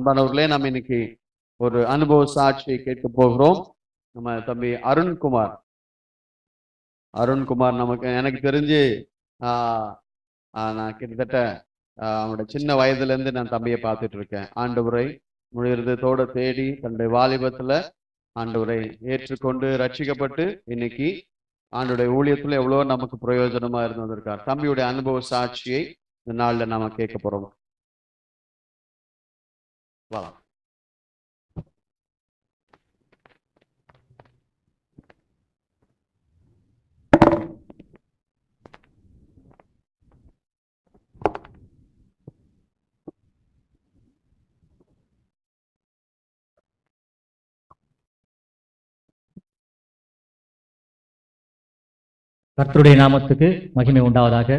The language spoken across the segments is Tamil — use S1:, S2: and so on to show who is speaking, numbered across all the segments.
S1: அன்பானவர்களே, நம்ம இன்னைக்கு ஒரு அனுபவ சாட்சியை கேட்க போகிறோம். நம்ம தம்பி அருண்குமார் எனக்கு தெரிஞ்சு நான் கிட்டத்தட்ட அவனோட சின்ன வயதுல இருந்து நான் தம்பியை பார்த்துட்டு இருக்கேன். ஆண்டவரை முழு இருதயத்தோட தேடி தன்னுடைய வாலிபத்துல ஆண்டவரை ஏற்றுக்கொண்டு ரட்சிக்கப்பட்டு இன்னைக்கு ஆண்டோடைய ஊழியத்துல எவ்வளோ நமக்கு பிரயோஜனமா இருந்திருக்கார். தம்பியுடைய அனுபவ சாட்சியை இந்த நாள்ல நாம கேட்க போறோம். வா.
S2: கர்த்தருடைய நாமத்துக்கு மகிமை உண்டாவதாக.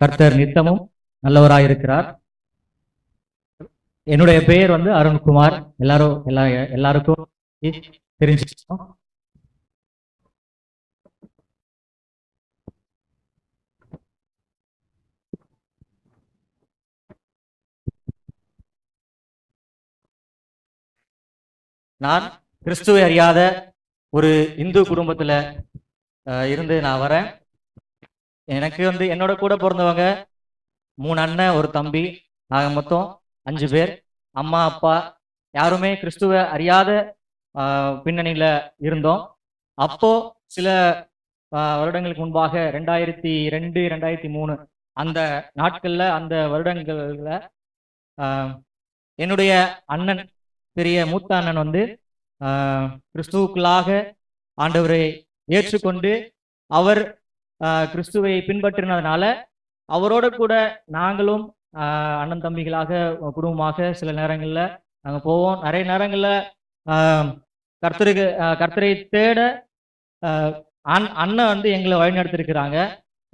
S2: கர்த்தர் நித்தமும் நல்லவராயிருக்கிறார். என்னுடைய பெயர் அருண்குமார். எல்லாருக்கும் தெரிஞ்சிருக்கோம். நான் கிறிஸ்துவை அறியாத ஒரு இந்து குடும்பத்துல இருந்து நான் வரேன். எனக்கு என்னோட கூட பிறந்தவங்க 3 அண்ணன், ஒரு தம்பி. நாங்கள் மொத்தம் 5 பேர். அம்மா அப்பா யாருமே கிறிஸ்துவ அறியாத பின்னணியில இருந்தோம். அப்போ சில வருடங்களுக்கு முன்பாக 2002, 2003 அந்த நாட்கள்ல, அந்த வருடங்கள்ல என்னுடைய அண்ணன், பெரிய மூத்த அண்ணன் கிறிஸ்துவுக்குள்ளாக ஆண்டவரை ஏற்றுக்கொண்டு அவர் கிறிஸ்துவை பின்பற்றினதுனால அவரோட கூட நாங்களும் அண்ணன் தம்பிகளாக குடும்பமாக சில நேரங்களில் நாங்கள் போவோம். நிறைய நேரங்களில் கர்த்தரை தேட அண்ணன் எங்களை வழிநடத்திருக்கிறாங்க.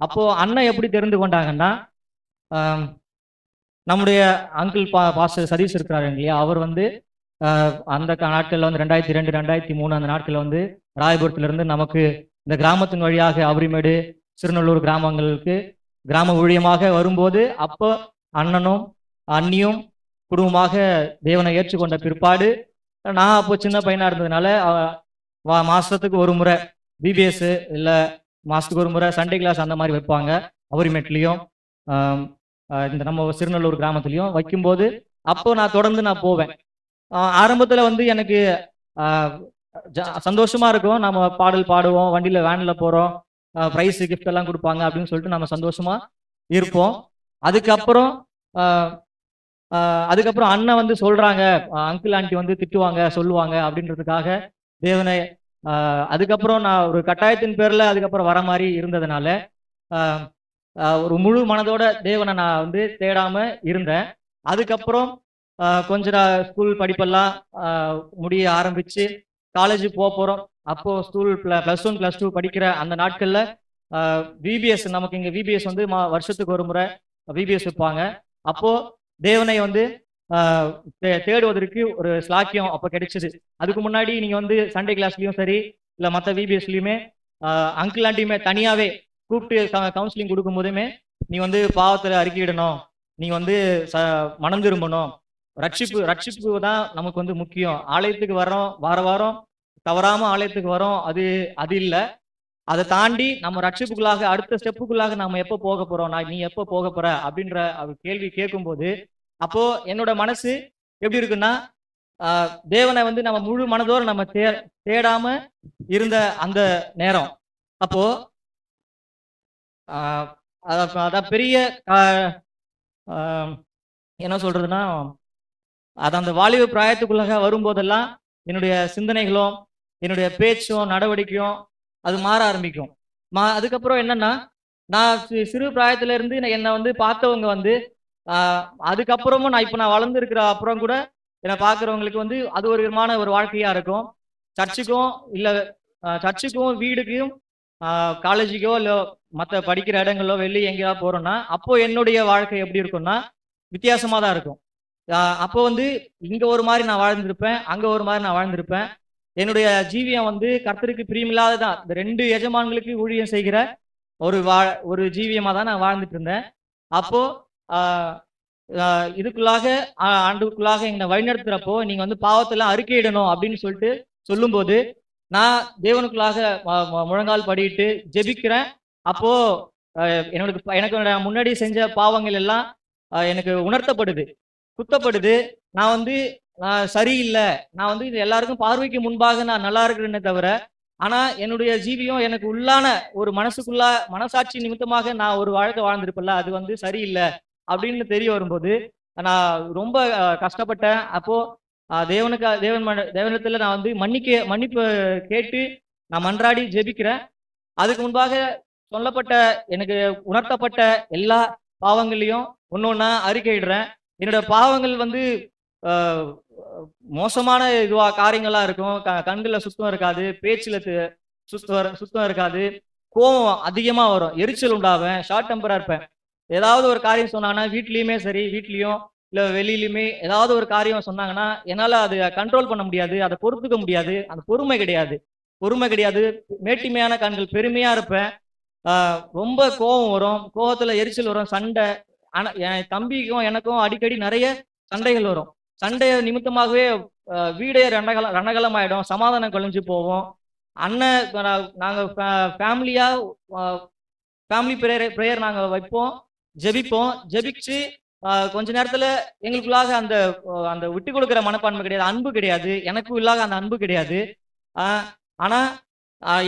S2: அப்போ அண்ணன் எப்படி தெரிந்து கொண்டாங்கன்னா, நம்முடைய அங்கிள் பாஸ்டர் சதீஷ் இருக்கிறாரு இல்லையா, அவர் அந்த நாட்கள்ல 2002, 2003 அந்த நாட்கள்ல ராயபுரத்துல நமக்கு இந்த கிராமத்தின் வழியாக அபரிமேடு, சிறுநல்லூர் கிராமங்களுக்கு கிராம ஊழியமாக வரும்போது, அப்போ அண்ணனும் அண்ணியும் குடும்பமாக தேவனை ஏற்றுக்கொண்ட பிற்பாடு, நான் அப்போ சின்ன பையனா இருந்ததுனால மாசத்துக்கு ஒரு முறை பிபிஎஸ் இல்லை மாசத்துக்கு ஒரு முறை சண்டே கிளாஸ் அந்த மாதிரி வைப்பாங்க. அபரிமேட்லையும் இந்த நம்ம சிறுநல்லூர் கிராமத்துலையும் வைக்கும்போது அப்போ நான் தொடர்ந்து போவேன். ஆரம்பத்துல எனக்கு சந்தோஷமா இருக்கும். நம்ம பாடல் பாடுவோம், வண்டியில வேன்ல போறோம், பிரைஸ் கிஃப்ட் எல்லாம் கொடுப்பாங்க அப்படின்னு சொல்லிட்டு நம்ம சந்தோஷமா இருப்போம். அதுக்கப்புறம் அண்ணன் சொல்றாங்க, அங்கிள் ஆண்டி திட்டுவாங்க, சொல்லுவாங்க அப்படின்றதுக்காக தேவனை அதுக்கப்புறம் நான் ஒரு கட்டாயத்தின் பேர்ல அதுக்கப்புறம் வர மாதிரி இருந்ததுனால ஒரு முழு மனதோட தேவனை நான் தேடாம இருந்தேன். அதுக்கப்புறம் கொஞ்ச ஸ்கூல் படிப்பெல்லாம் முடிய ஆரம்பிச்சு காலேஜ் போறோம். அப்போ ஸ்கூல் +1 +2 படிக்கிற அந்த நாட்கள்ல விபிஎஸ், நமக்கு இங்க விபிஎஸ் வருஷத்துக்கு ஒரு முறை விபிஎஸ் வைப்பாங்க. அப்போ தேவனை தேடுவதற்கு ஒரு ஸ்லாக்கியம் அப்போ கிடைச்சது. அதுக்கு முன்னாடி நீங்க சண்டே கிளாஸ்லயும் சரி, இல்ல மற்ற விபிஎஸ்லயுமே அங்கிள் ஆண்டியுமே தனியாவே கூப்பிட்டு கவுன்சிலிங் கொடுக்கும் போதுமே, நீ பாவத்துல அறிக்கையிடணும், நீ மனம் திரும்பணும், ரட்சிப்பு தான் நமக்கு முக்கியம். ஆலயத்துக்கு வரோம், வாரம் தவறாம ஆலயத்துக்கு வரோம், அது இல்லை. அதை தாண்டி நம்ம ரட்சிப்புக்குள்ளாக அடுத்த ஸ்டெப்புக்குள்ளாக நம்ம எப்போ போக போறோம், நீ எப்போ போக போற அப்படின்ற கேள்வி கேட்கும்போது, அப்போ என்னோட மனசு எப்படி இருக்குன்னா, தேவனை நம்ம முழு மனதோட நம்ம தேடாம இருந்த அந்த நேரம். அப்போ அதான் பெரிய என்ன சொல்றதுன்னா, அந்த வாலிப பிராயத்துக்குள்ளாக வரும்போதெல்லாம் என்னுடைய சிந்தனைகளும் என்னுடைய பேச்சும் நடவடிக்கையும் அது மாற ஆரம்பிக்கும். அதுக்கப்புறம் என்னன்னா, நான் சிறு பிராயத்துல இருந்து என்னை பார்த்தவங்க அதுக்கப்புறமும் நான் வளர்ந்து இருக்கிற அப்புறம் கூட என்னை பார்க்குறவங்களுக்கு அது ஒரு விதமான ஒரு வாழ்க்கையா இருக்கும். சர்ச்சுக்கும் வீடுக்கும் காலேஜுக்கோ இல்லை மற்ற படிக்கிற இடங்களோ வெளியே எங்கேயாவது போறோம்னா, அப்போ என்னுடைய வாழ்க்கை எப்படி இருக்கும்னா வித்தியாசமா தான் இருக்கும். அப்போ இங்க ஒரு மாதிரி நான் வாழ்ந்திருப்பேன், அங்க ஒரு மாதிரி நான் வாழ்ந்திருப்பேன். என்னுடைய ஜீவியம் கர்த்தருக்கு பிரியமில்லாததான். இந்த 2 எஜமான்களுக்கு ஊழியம் செய்கிற ஒரு ஜீவியமா தான் நான் வாழ்ந்துட்டு இருந்தேன். அப்போ ஆஹ் இதுக்குள்ளாக ஆண்டுக்குள்ளாக எங்களை வழிநடத்துறப்போ நீங்க வந்து பாவத்தெல்லாம் அறிக்கையிடணும் அப்படின்னு சொல்லிட்டு சொல்லும்போது நான் தேவனுக்குள்ளாக முழங்கால் படிட்டு ஜெபிக்கிறேன். அப்போ எனக்கு நான் முன்னாடி செஞ்ச பாவங்கள் எல்லாம் எனக்கு உணர்த்தப்படுது, குத்தப்படுது. நான் வந்து சரியில்லை, நான் வந்து இது எல்லாருக்கும் பார்வைக்கு முன்பாக நான் நல்லா இருக்கிறேன்னே தவிர, ஆனா என்னுடைய ஜீவியம் எனக்கு உள்ளான ஒரு மனசாட்சி நிமித்தமாக நான் ஒரு வாழ்க்கை வாழ்ந்திருப்பேன்ல, அது வந்து சரியில்லை அப்படின்னு தெரிய வரும்போது நான் ரொம்ப கஷ்டப்பட்டேன். அப்போ தேவனிடத்துல நான் வந்து மன்னிப்பு கேட்டு நான் மன்றாடி ஜெபிக்கிறேன். அதுக்கு முன்பாக சொல்லப்பட்ட எனக்கு உணர்த்தப்பட்ட எல்லா பாவங்களையும் ஒன்னொன்னா அறிக்கையிடுறேன். என்னோட பாவங்கள் வந்து மோசமான காரியங்களா இருக்கும். கண்ணுல சுத்தம் இருக்காது, பேச்சுல சுத்தம் இருக்காது, கோபம் அதிகமா வரும், எரிச்சல் உண்டாவேன், ஷார்ட் டெம்பரா இருப்பேன். ஏதாவது ஒரு காரியம் சொன்னாங்கன்னா வீட்லயுமே சரி, வீட்லயும் இல்ல வெளியிலுமே ஏதாவது ஒரு காரியம் சொன்னாங்கன்னா என்னால அது கண்ட்ரோல் பண்ண முடியாது, அதை பொறுத்துக்க முடியாது. அந்த பொறுமை கிடையாது. மேட்டிமையான கண்கள், பெருமையா இருப்பேன். ரொம்ப கோபம் வரும், கோபத்துல எரிச்சல் வரும், சண்டை. என் தம்பிக்கும் எனக்கும் அடிக்கடி நிறைய சண்டைகள் வரும். சண்டை நிமித்தமாகவே வீடே ரணகலம் ஆயிடும், சமாதானம் குலைஞ்சு போவோம். அண்ணன் நாங்க ஃபேமிலியா ஃபேமிலி ப்ரேயர் நாங்க வைப்போம், ஜெபிச்சு கொஞ்ச நேரத்துல எங்களுக்குள்ளாக அந்த அந்த விட்டு கொடுக்குற மனப்பான்மை கிடையாது, அன்பு கிடையாது, எனக்கு இல்லாத அந்த அன்பு கிடையாது. ஆனா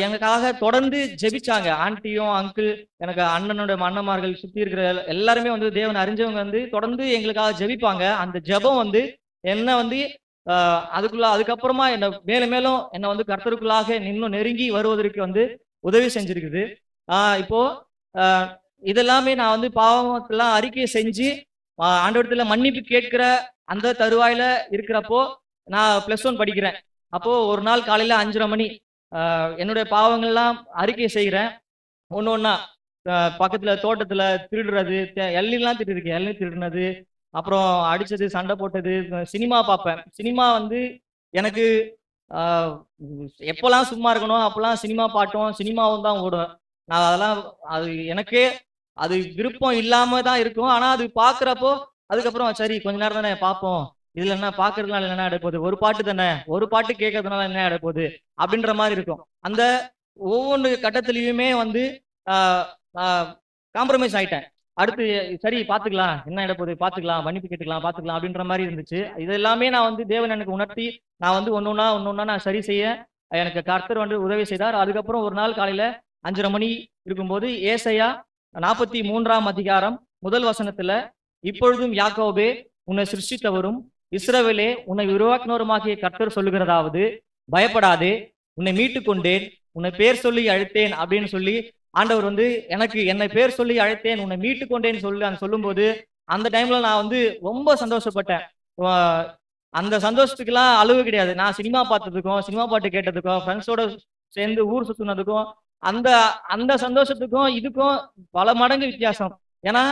S2: எனக்காக தொடர்ந்து ஜெபிச்சாங்க. ஆண்டியும் அங்கிள், எனக்கு அண்ணனோட அண்ணன்மார்கள், சுத்தி இருக்கிற எல்லாருமே வந்து தேவனை அறிஞ்சவங்க வந்து தொடர்ந்து எங்களுக்காக ஜெபிப்பாங்க. அந்த ஜெபம் வந்து என்ன வந்து அதுக்கப்புறமா என்ன மேலும் மேலும் என்ன வந்து கர்த்தருக்குள்ளாக இன்னும் நெருங்கி வருவதற்கு வந்து உதவி செஞ்சிருக்குது. இப்போ இதெல்லாமே நான் வந்து பாவத்தெல்லாம் அறிக்கை செஞ்சு ஆண்டவரத்துல மன்னிப்பு கேட்கிற அந்த தருவாயில இருக்கிறப்போ நான் +1 படிக்கிறேன். அப்போ ஒரு நாள் காலையில 5:30 மணி என்னுடைய பாவங்கள்லாம் அறிக்கை செய்கிறேன். ஒன்னொன்னா பக்கத்துல தோட்டத்துல திருடுறது, எல்லாம் திருடிருக்கேன், எல்லாம் திருடினது, அப்புறம் அடிச்சது, சண்டை போட்டது. சினிமா பார்ப்பேன். சினிமா வந்து எனக்கு எப்பெல்லாம் சும்மா இருக்கணும் அப்பெல்லாம் சினிமா பாட்டும் சினிமாவும் தான் ஓடுவேன். நான் அதெல்லாம் எனக்கே அது விருப்பம் இல்லாம தான் இருக்கும். ஆனா அது பாக்குறப்போ அதுக்கப்புறம் சரி கொஞ்ச நேரம் தானே பார்ப்போம், இதுல என்ன பாக்குறதுனால என்ன ஆயிட ஒரு பாட்டு தானே, ஒரு பாட்டு கேட்கறதுனால என்ன ஆயிட அப்படின்ற மாதிரி இருக்கும். அந்த ஒவ்வொரு கட்டத்திலயுமே வந்து காம்ப்ரமைஸ் ஆயிட்டேன். அடுத்து சரி பாத்துக்கலாம், என்ன ஆயிட பாத்துக்கலாம், மன்னிப்பு கேட்டுக்கலாம், பாத்துக்கலாம் அப்படின்ற மாதிரி இருந்துச்சு. இது எல்லாமே நான் வந்து தேவன் எனக்கு உணர்த்தி நான் வந்து ஒன்னொன்னா நான் சரி செய்ய எனக்கு கர்த்தர் வந்து உதவி செய்தார். அதுக்கப்புறம் ஒரு நாள் காலையில 5:30 மணி இருக்கும்போது ஏசாயா 43ஆம் அதிகாரம் 1 வசனத்துல, இப்பொழுதும் யாக்கோபே உன்னை சிருஷ்டித்தவரும் இஸ்ரவேலே உன்னை உருவாக்கினவருமாகிய கர்த்தர் சொல்லுகிறதாவது, பயப்படாதே, உன்னை மீட்டு கொண்டேன், உன்னை பேர் சொல்லி அழைத்தேன் அப்படின்னு சொல்லி ஆண்டவர் வந்து என்னை பேர் சொல்லி அழைத்தேன், உன்னை மீட்டு கொண்டேன்னு சொல்லும்போது அந்த டைம்ல நான் வந்து ரொம்ப சந்தோஷப்பட்டேன். அந்த சந்தோஷத்துக்கெல்லாம் அளவு கிடையாது. நான் சினிமா பார்த்ததுக்கும், சினிமா பாட்டு கேட்டதுக்கும், ஃப்ரெண்ட்ஸோட சேர்ந்து ஊர் சுத்தினதுக்கும், அந்த அந்த சந்தோஷத்துக்கும் இதுக்கும் பல மடங்கு வித்தியாசம். ஏன்னா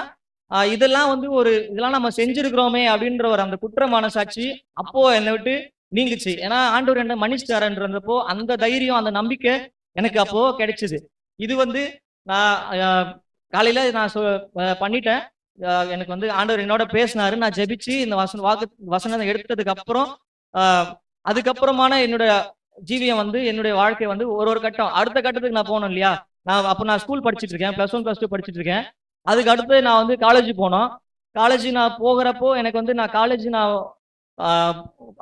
S2: இதெல்லாம் வந்து இதெல்லாம் நம்ம செஞ்சிருக்கிறோமே அப்படின்ற ஒரு அந்த குற்ற மனசாட்சி அப்போ என்னை விட்டு நீங்குச்சு. ஏன்னா ஆண்டவர் என்ன மன்னிச்சிட்டாருன்றப்போ அந்த தைரியம், அந்த நம்பிக்கை எனக்கு அப்போ கிடைச்சது. இது வந்து நான் காலையில நான் பண்ணிட்டேன். எனக்கு வந்து ஆண்டவர் என்னோட பேசினாரு. நான் ஜெபிச்சு இந்த வசனம் எடுத்ததுக்கு அப்புறம் அதுக்கப்புறமான என்னுடைய ஜீவியம் வந்து என்னுடைய வாழ்க்கை வந்து ஒரு கட்டம் அடுத்த கட்டத்துக்கு நான் போனோம் இல்லையா. நான் ஸ்கூல் படிச்சுட்டு இருக்கேன், +1 +2 படிச்சுட்டு இருக்கேன். அதுக்கு அடுத்து நான் வந்து காலேஜ் போனோம். காலேஜ் நான் போகிறப்போ எனக்கு வந்து நான் காலேஜ்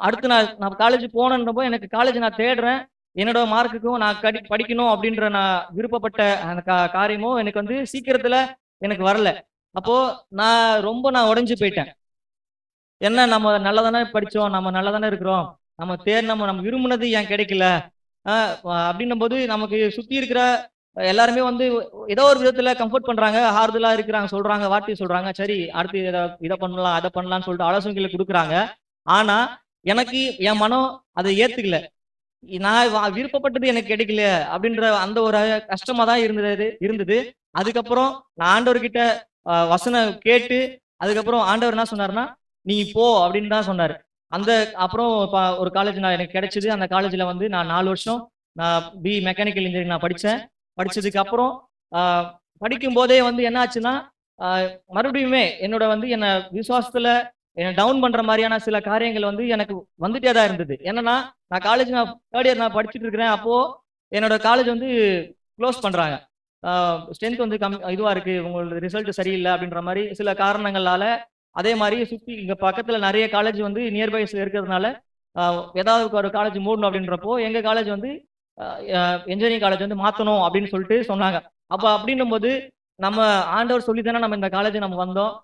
S2: அடுத்து நான் காலேஜ் போனன்றப்போ எனக்கு காலேஜ் நான் தேடுறேன். என்னோட மார்க்குக்கும் நான் படிக்கணும் அப்படின்ற நான் விருப்பப்பட்ட அந்த காரியமும் எனக்கு வந்து சீக்கிரத்துல எனக்கு வரல. அப்போ நான் உடைஞ்சு போயிட்டேன். என்ன, நம்ம நல்லா தானே படிச்சோம், நம்ம நல்லா தானே இருக்கிறோம், நம்ம விரும்பினது ஏன் கிடைக்கல அப்படின்னும் போது நமக்கு சுத்தி இருக்கிற எல்லாருமே வந்து ஏதோ ஒரு விதத்துல கம்ஃபர்ட் பண்றாங்க, ஆறுதலா இருக்கிறாங்க, சொல்றாங்க, வார்த்தை சொல்றாங்க, சரி அடுத்து இதை பண்ணலாம் அதை பண்ணலாம்னு சொல்லிட்டு ஆலோசனைகளை கொடுக்குறாங்க. ஆனா எனக்கு என் மனம் அதை ஏத்துக்கல. நான் விருப்பப்பட்டது எனக்கு கிடைக்கல அப்படின்ற அந்த ஒரு கஷ்டமா தான் இருந்தது. அதுக்கப்புறம் நான் ஆண்டவர்கிட்ட வசனம் கேட்டு அதுக்கப்புறம் ஆண்டவர் என்ன சொன்னாருன்னா, நீ போ அப்படின்னு தான் சொன்னாரு. அப்புறம் ஒரு காலேஜ் எனக்கு கிடைச்சது. அந்த காலேஜ்ல வந்து நான் 4 வருஷம் நான் மெக்கானிக்கல் இன்ஜினியரிங் நான் படிச்சதுக்கு அப்புறம் படிக்கும் போதே வந்து என்ன ஆச்சுன்னா, மறுபடியுமே என்னோட வந்து என்னை விசுவாசத்துல என்னை டவுன் பண்ற மாதிரியான சில காரியங்கள் வந்து எனக்கு வந்துட்டே தான் இருந்தது. என்னன்னா, நான் காலேஜ் நான் தேர்ட் இயர் நான் படிச்சுட்டு இருக்கிறேன். அப்போ என்னோட காலேஜ் வந்து க்ளோஸ் பண்றாங்க. ஸ்ட்ரென்த் வந்து இதுவா இருக்கு, உங்களோட ரிசல்ட் சரியில்லை அப்படின்ற மாதிரி சில காரணங்களால. அதே மாதிரி சுத்தி இங்க பக்கத்துல நிறைய காலேஜ் வந்து நியர்பைஸ் இருக்கிறதுனால ஏதாவது ஒரு காலேஜ் மூடணும் அப்படின்றப்போ எங்க காலேஜ் வந்து இன்ஜினியரிங் காலேஜ் வந்து மாத்தணும் அப்படின்னு சொல்லிட்டு சொன்னாங்க. அப்ப அப்படின்னும் போது நம்ம ஆண்டவர் சொல்லி தானே நம்ம இந்த காலேஜ் நம்ம வந்தோம்.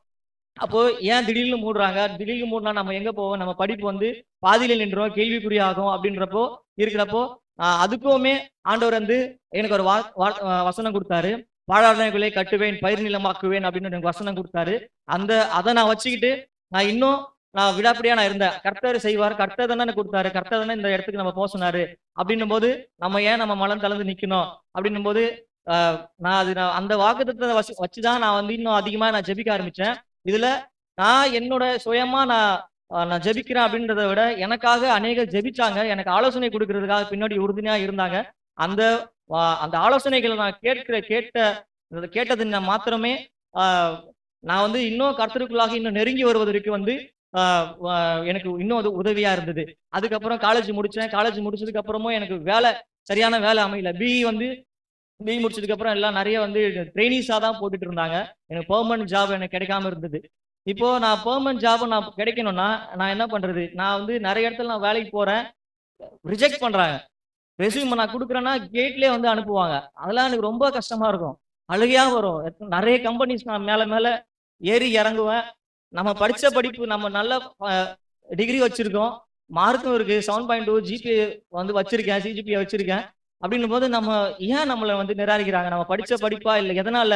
S2: அப்போ ஏன் திடீர்னு மூடுறாங்க, திடீர்னு மூடினா நம்ம எங்க போவோம், நம்ம படிப்பு வந்து பாதியில நின்றோம், கேள்விக்குறி ஆகும் அப்படின்றப்போ இருக்கிறப்போ அதுக்குமே ஆண்டவர் வந்து எனக்கு ஒரு வசனம் கொடுத்தாரு. பாழாடைகளை கட்டுவேன், பயிர் நிலமாக்குவேன் அப்படின்னு எனக்கு வசனம் கொடுத்தாரு. அதை நான் வச்சுக்கிட்டு நான் இன்னும் நான் விடாப்படியா நான் இருந்தேன். கர்த்தர் செய்வார், கர்த்தர் தானே கொடுத்தாரு, கர்த்தர் தானே இந்த இடத்துக்கு நம்ம போக சொன்னாரு அப்படின்னும் போது நம்ம ஏன் நம்ம மலம் தளர்ந்து நிக்கணும் அப்படின்னும் போது நான் அந்த வாக்குத்தத்தத்தை வச்சுதான் நான் வந்து இன்னும் அதிகமா நான் ஜெபிக்க ஆரம்பிச்சேன். இதுல நான் என்னோட சுயமா நான் ஜெபிக்கிறேன் அப்படின்றத விட எனக்காக அநேகர் ஜெபிச்சாங்க, எனக்கு ஆலோசனை கொடுக்கறதுக்காக பின்னாடி உறுதுணையா இருந்தாங்க. அந்த அந்த ஆலோசனைகளை நான் கேட்டது நான் மாத்திரமே நான் வந்து இன்னும் கர்த்தருக்குள்ளாக இன்னும் நெருங்கி வருவதற்கு வந்து எனக்கு இன்னும் அது உதவியா இருந்தது. அதுக்கப்புறம் காலேஜ் முடிச்சேன். காலேஜ் முடிச்சதுக்கு அப்புறமும் எனக்கு சரியான வேலை அமையல. பிஇ முடிச்சதுக்கு அப்புறம் எல்லாம் நிறைய வந்து ட்ரைனிஸா தான் போட்டுட்டு இருந்தாங்க. எனக்கு பெர்மனன்ட் ஜாப் எனக்கு கிடைக்காம இருந்தது. இப்போ நான் பெர்மனன்ட் ஜாப் நான் கிடைக்கணும்னா நான் என்ன பண்றது? நான் வந்து நிறைய இடத்துல நான் வேலைக்கு போறேன், ரிஜெக்ட் பண்றாங்க. ரெஸ்யூம் நான் கொடுக்குறேன்னா கேட்லயே வந்து அனுப்புவாங்க. அதெல்லாம் எனக்கு ரொம்ப கஷ்டமா இருக்கும், அழுகையா வரும். நிறைய கம்பெனிஸ் நான் மேல மேல ஏறி இறங்குவேன். நம்ம படிச்ச படிப்பு, நம்ம நல்ல டிகிரி வச்சிருக்கோம், மார்க்கும் இருக்கு, 7.2 ஜிபிஏ வந்து வச்சிருக்கேன், சிஜிபிஏ வச்சிருக்கேன். அப்படின்னும் போது நம்ம ஏன் நம்மளை வந்து நிராகரிக்கிறாங்க, நம்ம படிச்ச படிப்பா இல்லை எதனால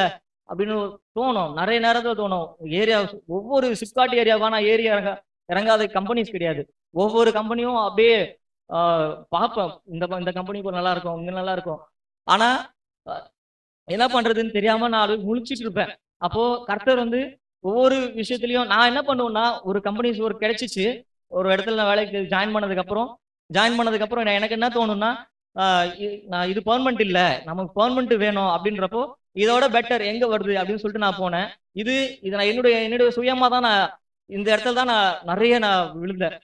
S2: அப்படின்னு தோணும். நிறைய நேரத்துல தோணும். ஏரியா ஒவ்வொரு சிப்காட் ஏரியாவா நான் ஏறி இறங்காத கம்பெனிஸ் கிடையாது. ஒவ்வொரு கம்பெனியும் அப்படியே பார்ப்பேன், இந்த கம்பெனி நல்லா இருக்கும், இங்க நல்லா இருக்கும். ஆனா என்ன பண்றதுன்னு தெரியாம நான் முழிச்சிட்டு இருப்பேன். அப்போ கர்த்தர் வந்து ஒவ்வொரு விஷயத்திலையும் நான் என்ன பண்ணுவேன்னா, ஒரு கம்பெனிஸ் ஒரு கிடைச்சிச்சு, ஒரு இடத்துல நான் வேலைக்கு ஜாயின் பண்ணதுக்கு அப்புறம் எனக்கு என்ன தோணும்னா, நான் இது பெர்மனன்ட் இல்லை, நமக்கு பெர்மனன்ட் வேணும் அப்படின்றப்போ இதோட பெட்டர் எங்க வருது அப்படின்னு சொல்லிட்டு நான் போனேன். இது நான் என்னுடைய சுயமா தான் நான் இந்த இடத்துல தான் நான் நிறைய விழுந்தேன்.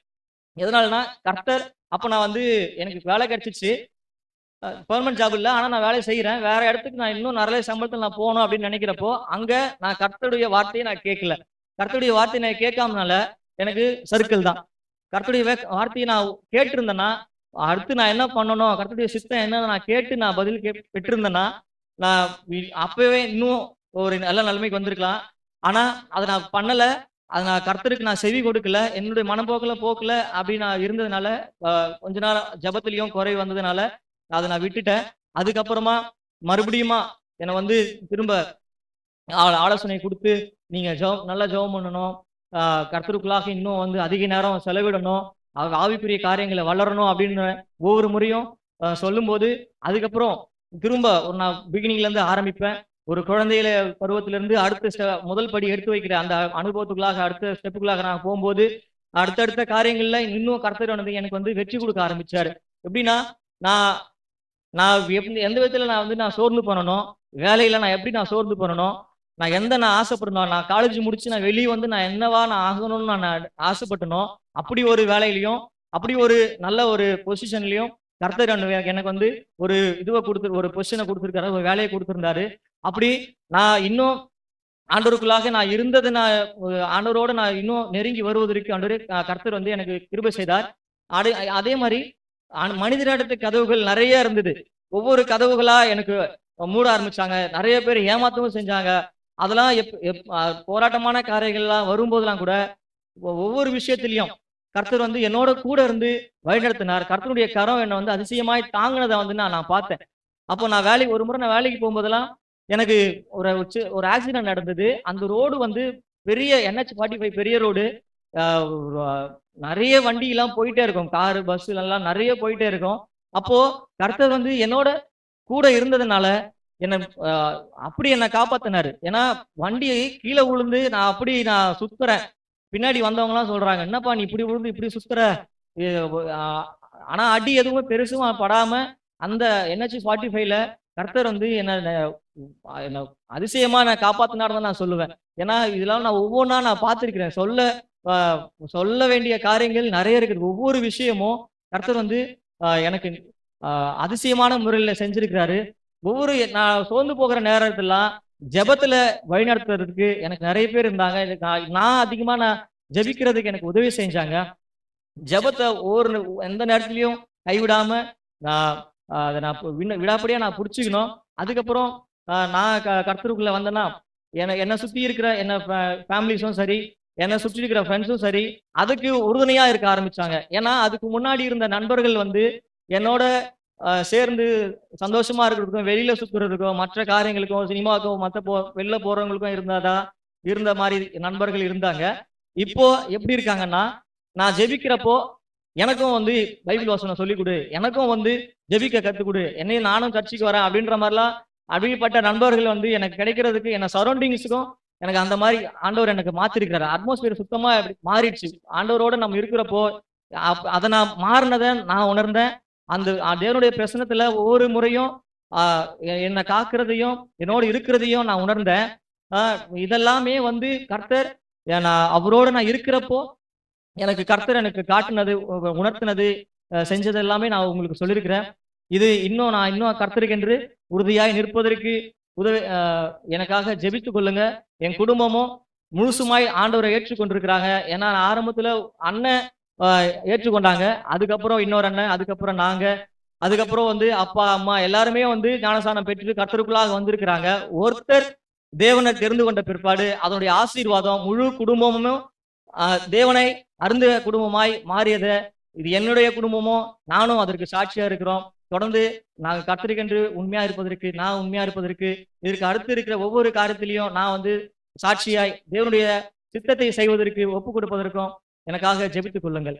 S2: எதனாலனா கர்த்தர் அப்போ நான் வந்து எனக்கு வேலை கிடைச்சிச்சு, பெர்மனன்ட் ஜாப் இல்லை, ஆனா நான் வேலை செய்யறேன். வேற இடத்துக்கு நான் இன்னும் நிறைய சம்பளத்தில் நான் போகணும் அப்படின்னு நினைக்கிறப்போ அங்க நான் கர்த்தருடைய வார்த்தையை நான் கேட்கல. கர்த்தருடைய வார்த்தையை நான் கேட்காமனால எனக்கு சர்க்கிள் தான். கர்த்தருடைய வார்த்தையை நான் கேட்டிருந்தேன்னா அடுத்து நான் என்ன பண்ணணும், கர்த்தருடைய சித்தம் என்ன நான் கேட்டு நான் பதில் பெற்றிருந்தேன்னா நான் அப்பவே இன்னும் ஒரு நல்ல நிலைமைக்கு வந்திருக்கலாம். ஆனா அதை நான் பண்ணல. அது நான் கர்த்தருக்கு நான் செவி கொடுக்கல, என்னுடைய மனப்போக்கில் போக்கல அப்படி நான் இருந்ததுனால கொஞ்ச நாள் ஜபத்திலையும் குறை வந்ததுனால அதை நான் விட்டுட்டேன். அதுக்கப்புறமா மறுபடியுமா என்னை வந்து திரும்ப ஆலோசனை கொடுத்து நீங்க நல்லா ஜெபம் பண்ணணும், கர்த்தருக்குள்ளாக இன்னும் வந்து அதிக நேரம் செலவிடணும், ஆவிக்குரிய காரியங்களை வளரணும் அப்படின்னு ஒவ்வொரு முறையும் சொல்லும்போது அதுக்கப்புறம் திரும்ப நான் பிகினிங்ல இருந்து ஆரம்பிப்பேன். ஒரு குழந்தையில பருவத்திலிருந்து அடுத்த முதல் படி எடுத்து வைக்கிற அந்த அனுபவத்துக்குள்ளாக அடுத்த ஸ்டெப்புக்குள்ளாக நான் போகும்போது அடுத்தடுத்த காரியங்கள்ல இன்னும் கர்த்தர் வந்து எனக்கு வந்து வெற்றி கொடுக்க ஆரம்பிச்சாரு. எப்படின்னா நான் எந்த விதத்துல நான் சோர்ந்து பண்ணணும், வேலையில நான் எப்படி நான் சோர்ந்து பண்ணணும், நான் ஆசைப்படணும், நான் காலேஜ் முடிச்சு நான் வெளியே வந்து நான் என்னவா நான் ஆகணும்னு நான் ஆசைப்பட்டணும். அப்படி ஒரு வேலையிலையும் அப்படி ஒரு நல்ல ஒரு பொசிஷன்லயும் கர்த்தர் எனக்கு வந்து ஒரு ஒரு பொசிஷனை கொடுத்துருக்காரு, ஒரு வேலையை கொடுத்துருந்தாரு. அப்படி நான் இன்னும் ஆண்டவருக்குள்ளாக நான் இருந்தது, ஆண்டவரோட நான் இன்னும் நெருங்கி வருவதற்கு ஆண்டவரே கர்த்தர் வந்து எனக்கு கிருபை செய்தார். அதே மாதிரி மனிதரிடத்து கதவுகள் நிறைய இருந்தது. ஒவ்வொரு கதவுகளா எனக்கு மூட ஆரம்பிச்சாங்க. நிறைய பேர் ஏமாத்தவும் செஞ்சாங்க. அதெல்லாம் போராட்டமான காரியங்கள்லாம் வரும்போதெல்லாம் கூட ஒவ்வொரு விஷயத்திலையும் கர்த்தர் வந்து என்னோட கூட இருந்து வழிநடத்தினார். கர்த்தருடைய கரம் என்னை வந்து அதிசயமாய் தாங்கினதை வந்து நான் பார்த்தேன். அப்போ நான் ஒரு முறை நான் வேலைக்கு போகும்போதெல்லாம் எனக்கு ஒரு ஆக்சிடென்ட் நடந்தது. அந்த ரோடு வந்து பெரிய NH45 பெரிய ரோடு, நிறைய வண்டி எல்லாம் போயிட்டே இருக்கும், காரு பஸ் எல்லாம் நிறைய போயிட்டே இருக்கும். அப்போ கர்த்தர் வந்து என்னோட கூட இருந்ததுனால அப்படி என்னை காப்பாத்தினாரு. ஏன்னா வண்டி கீழே விழுந்து நான் சுத்துறேன். பின்னாடி வந்தவங்க எல்லாம் சொல்றாங்க, என்னப்பா நீ இப்படி விழுந்து இப்படி சுத்துற. ஆனா அடி எதுவுமே பெருசும் படாம அந்த NH45ல கர்த்தர் வந்து என்ன அதிசயமா நான் காப்பாத்தினார் தான் நான் சொல்லுவேன். ஏன்னா இதெல்லாம் நான் ஒவ்வொன்றா நான் பார்த்திருக்கிறேன். சொல்ல வேண்டிய காரியங்கள் நிறைய இருக்குது. ஒவ்வொரு விஷயமும் கர்த்தர் வந்து எனக்கு அதிசயமான முறையில செஞ்சிருக்கிறாரு. நான் சோர்ந்து போகிற நேரத்திலாம் ஜெபத்துல வழிநடத்துறதுக்கு எனக்கு நிறைய பேர் இருந்தாங்க. நான் அதிகமா ஜெபிக்கிறதுக்கு எனக்கு உதவி செஞ்சாங்க. ஜெபத்தை எந்த நேரத்திலையும் கைவிடாம நான் அதை நான் விடாப்படியா நான் பிடிச்சிக்கணும். அதுக்கப்புறம் நான் கர்த்தருக்குள்ள வந்தேன்னா என்னை சுத்தி இருக்கிற ஃபேமிலிஸும் சரி, என்னை சுற்றி இருக்கிற ஃப்ரெண்ட்ஸும் சரி, அதுக்கு உறுதுணையா இருக்க ஆரம்பிச்சாங்க. ஏன்னா அதுக்கு முன்னாடி இருந்த நண்பர்கள் வந்து என்னோட சேர்ந்து சந்தோஷமா இருக்கிறதுக்கும், வெளியில சுத்துறதுக்கும், மற்ற காரியங்களுக்கும், சினிமாவுக்கும், வெளில போறவங்களுக்கும் இருந்த மாதிரி நண்பர்கள் இருந்தாங்க. இப்போ எப்படி இருக்காங்கன்னா, நான் ஜெபிக்கிறப்போ எனக்கும் வந்து பைபிள் வசனம் சொல்லிக் கொடு, எனக்கும் வந்து ஜெபிக்க கத்துக் கொடு, என்னையும் நானும் சர்ச்சுக்கு வரேன் அப்படின்ற மாதிரிலாம் அப்படிப்பட்ட நண்பர்கள் வந்து எனக்கு கிடைக்கிறதுக்கு, என்ன சரௌண்டிங்ஸுக்கும் எனக்கு அந்த மாதிரி ஆண்டவர் எனக்கு மாத்திருக்கிறாரு. அட்மாஸ்பியர் சுத்தமா மாறிடுச்சு. ஆண்டவரோட நம்ம இருக்கிறப்போ அதை நான் மாறினதை நான் உணர்ந்தேன். அந்த தேவனுடைய பிரசனத்துல ஒவ்வொரு முறையும் என்னை காக்கிறதையும் என்னோட இருக்கிறதையும் நான் உணர்ந்தேன். இதெல்லாமே வந்து கர்த்தர் அவரோட நான் இருக்கிறப்போ கர்த்தர் எனக்கு காட்டுனது, உணர்த்தினது, செஞ்சது எல்லாமே நான் உங்களுக்கு சொல்லியிருக்கிறேன். இது நான் இன்னும் கர்த்தருக்கு என்று உறுதியாய் நிற்பதற்கு எனக்காக ஜெபித்துக் கொள்ளுங்க. என் குடும்பமும் முழுசுமாய் ஆண்டவரை ஏற்றுக்கொண்டிருக்கிறாங்க. ஏன்னா ஆரம்பத்துல அண்ணன் ஏற்றுக்கொண்டாங்க, அதுக்கப்புறம் இன்னொரு அண்ணன், அதுக்கப்புறம் நாங்க, அதுக்கப்புறம் வந்து அப்பா அம்மா எல்லாருமே வந்து ஞானஸ்நானம் பெற்று கர்த்தருக்குள்ளாக வந்திருக்கிறாங்க. ஒருத்தர் தேவனை தெரிந்து கொண்ட பிற்பாடு அதனுடைய ஆசீர்வாதம் முழு குடும்பமும் தேவனை அருந்த குடும்பமாய் மாறியது. இது என்னுடைய குடும்பமும் நானும் அதற்கு சாட்சியா இருக்கிறோம். தொடர்ந்து நாங்கள் கர்த்தருக்கென்று உண்மையா இருப்பதற்கு, நான் உண்மையா இருப்பதற்கு, இதற்கு அடுத்து இருக்கிற ஒவ்வொரு காரியத்திலையும் நான் வந்து சாட்சியாய் தேவனுடைய சித்தத்தை செய்வதற்கு ஒப்பு கொடுப்பதற்கும் எனக்காக ஜெபித்துக் கொள்ளுங்கள்.